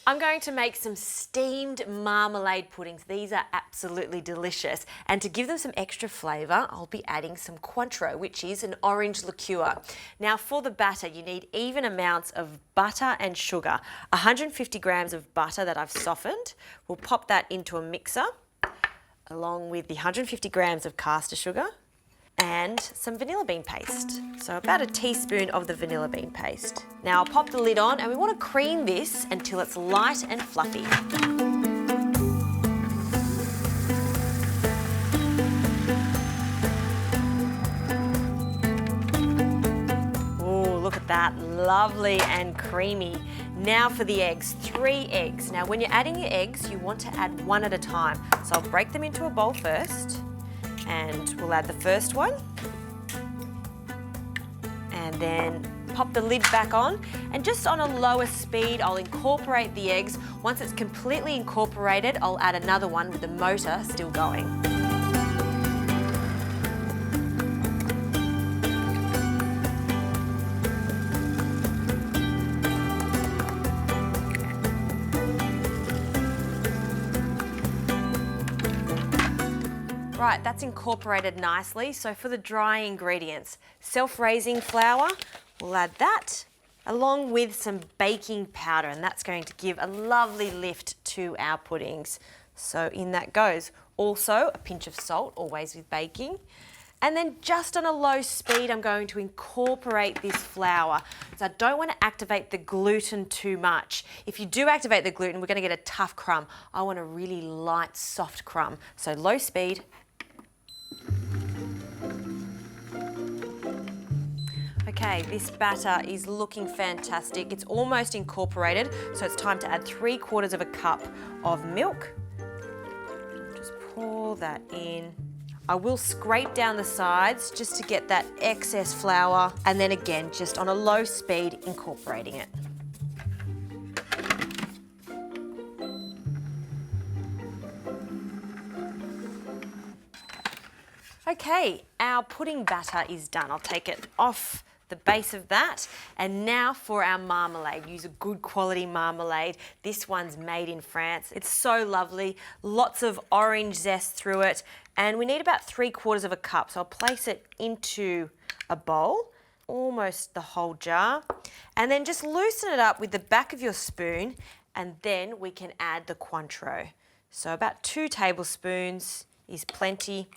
I'm going to make some steamed marmalade puddings. These are absolutely delicious. And to give them some extra flavour, I'll be adding some Cointreau, which is an orange liqueur. Now for the batter, you need even amounts of butter and sugar. 150 grams of butter that I've softened. We'll pop that into a mixer, along with the 150 grams of caster sugar and some vanilla bean paste. So about a teaspoon of the vanilla bean paste. Now I'll pop the lid on and we want to cream this until it's light and fluffy. Oh, look at that, lovely and creamy. Now for the eggs, 3 eggs. Now when you're adding your eggs, you want to add one at a time. So I'll break them into a bowl first. And we'll add the first one and then pop the lid back on, and just on a lower speed I'll incorporate the eggs. Once it's completely incorporated, I'll add another one with the motor still going. Right, that's incorporated nicely. So for the dry ingredients, self-raising flour, we'll add that, along with some baking powder, and that's going to give a lovely lift to our puddings. So in that goes. Also a pinch of salt, always with baking. And then just on a low speed, I'm going to incorporate this flour. So I don't want to activate the gluten too much. If you do activate the gluten, we're going to get a tough crumb. I want a really light, soft crumb. So low speed. Okay, this batter is looking fantastic. It's almost incorporated, so it's time to add 3/4 of a cup of milk. Just pour that in. I will scrape down the sides just to get that excess flour, and then again, just on a low speed, incorporating it. Okay, our pudding batter is done. I'll take it off the base of that. And now for our marmalade. Use a good quality marmalade. This one's made in France. It's so lovely. Lots of orange zest through it. And we need about 3/4 of a cup. So I'll place it into a bowl, almost the whole jar. And then just loosen it up with the back of your spoon, and then we can add the Cointreau. So about 2 tablespoons is plenty.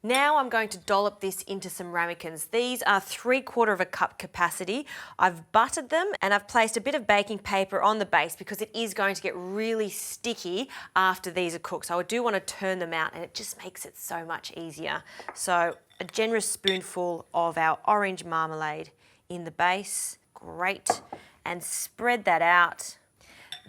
Now I'm going to dollop this into some ramekins. These are 3/4 of a cup capacity. I've buttered them and I've placed a bit of baking paper on the base because it is going to get really sticky after these are cooked. So I do want to turn them out, and it just makes it so much easier. So a generous spoonful of our orange marmalade in the base. Great. And spread that out.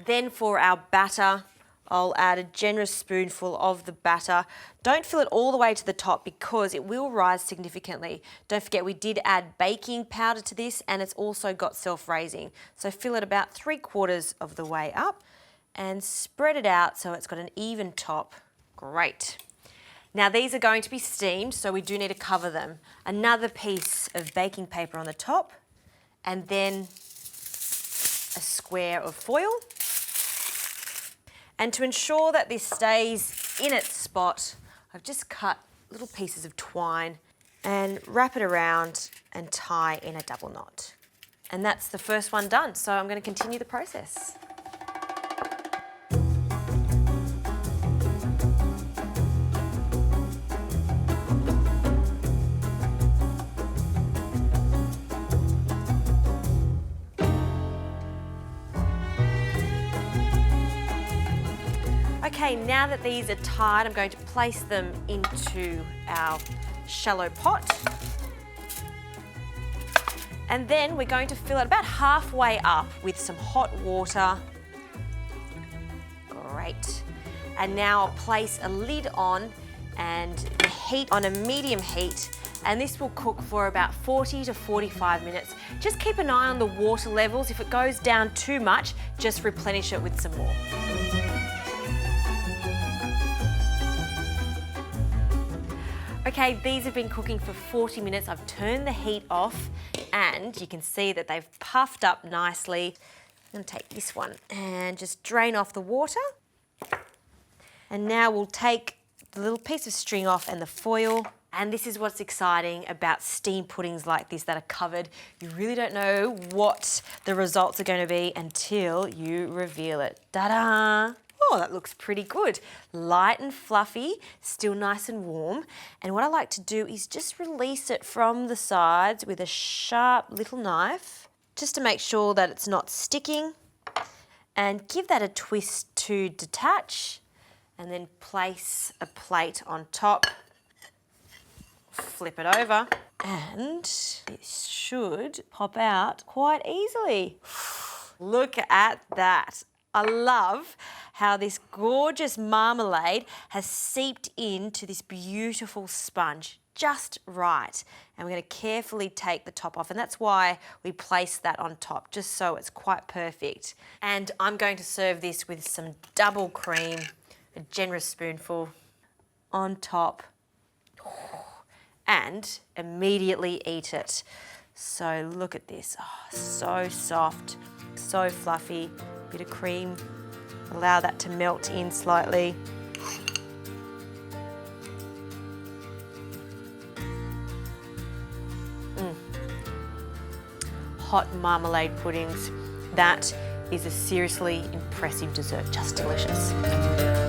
Then for our batter, I'll add a generous spoonful of the batter. Don't fill it all the way to the top because it will rise significantly. Don't forget, we did add baking powder to this, and it's also got self-raising. So fill it about 3/4 of the way up and spread it out so it's got an even top. Great. Now these are going to be steamed, so we do need to cover them. Another piece of baking paper on the top, and then a square of foil. And to ensure that this stays in its spot, I've just cut little pieces of twine and wrap it around and tie in a double knot. And that's the first one done. So I'm going to continue the process. Okay, now that these are tied, I'm going to place them into our shallow pot. And then we're going to fill it about halfway up with some hot water. Great. And now I'll place a lid on and the heat on a medium heat, and this will cook for about 40 to 45 minutes. Just keep an eye on the water levels. If it goes down too much, just replenish it with some more. Okay, these have been cooking for 40 minutes. I've turned the heat off and you can see that they've puffed up nicely. going to take this one and just drain off the water. And now we'll take the little piece of string off and the foil. And this is what's exciting about steam puddings like this that are covered. You really don't know what the results are going to be until you reveal it. Ta-da! Oh, that looks pretty good. Light and fluffy, still nice and warm. And what I like to do is just release it from the sides with a sharp little knife, just to make sure that it's not sticking. And give that a twist to detach. And then place a plate on top. Flip it over. And it should pop out quite easily. Look at that. I love how this gorgeous marmalade has seeped into this beautiful sponge just right. And we're going to carefully take the top off, and that's why we place that on top, just so it's quite perfect. And I'm going to serve this with some double cream, a generous spoonful on top, and immediately eat it. So look at this, oh, so soft, so fluffy. Bit of cream, allow that to melt in slightly. Hot marmalade puddings. That is a seriously impressive dessert, just delicious.